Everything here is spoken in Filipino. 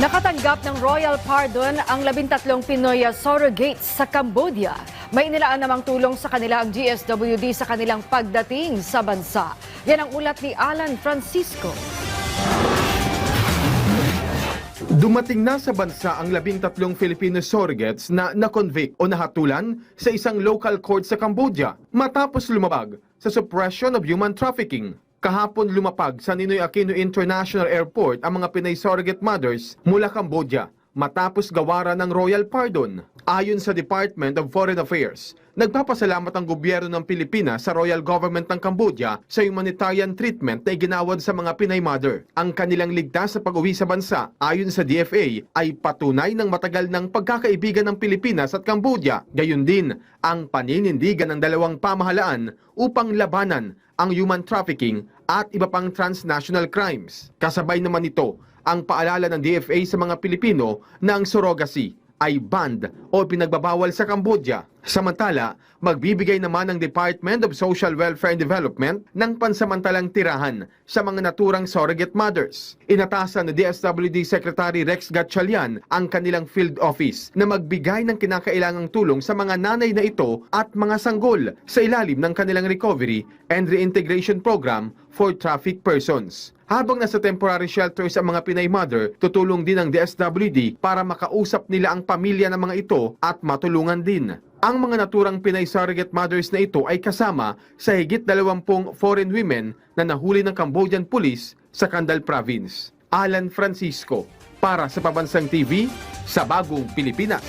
Nakatanggap ng royal pardon ang 13 Pinoy surrogates sa Cambodia. May inilaan namang tulong sa kanila ang GSWD sa kanilang pagdating sa bansa. Yan ang ulat ni Alan Francisco. Dumating na sa bansa ang 13 Filipino surrogates na na-convict o nahatulan sa isang local court sa Cambodia matapos lumabag sa suppression of human trafficking. Kahapon lumapag sa Ninoy Aquino International Airport ang mga Pinay surrogate mothers mula Cambodia matapos gawaran ng royal pardon. Ayon sa Department of Foreign Affairs, nagpapasalamat ang gobyerno ng Pilipinas sa royal government ng Cambodia sa humanitarian treatment na iginawad sa mga Pinay mother. Ang kanilang ligtas sa pag-uwi sa bansa, ayon sa DFA, ay patunay ng matagal ng pagkakaibigan ng Pilipinas at Cambodia. Gayon din ang paninindigan ng dalawang pamahalaan upang labanan ang human trafficking at iba pang transnational crimes. Kasabay naman ito ang paalala ng DFA sa mga Pilipino na ang surrogacy ay banned o pinagbabawal sa Cambodia. Samantala, magbibigay naman ang Department of Social Welfare and Development ng pansamantalang tirahan sa mga naturang surrogate mothers. Inatasan ni DSWD Secretary Rex Gatchalian ang kanilang field office na magbigay ng kinakailangang tulong sa mga nanay na ito at mga sanggol sa ilalim ng kanilang recovery and reintegration program for trafficked persons. Habang nasa temporary shelters ang mga Pinay mother, tutulong din ang DSWD para makausap nila ang pamilya ng mga ito at matulungan din. Ang mga naturang Pinay surrogate mothers na ito ay kasama sa higit 20 foreign women na nahuli ng Cambodian police sa Kandal Province. Alan Francisco, para sa Pabansang TV, sa Bagong Pilipinas.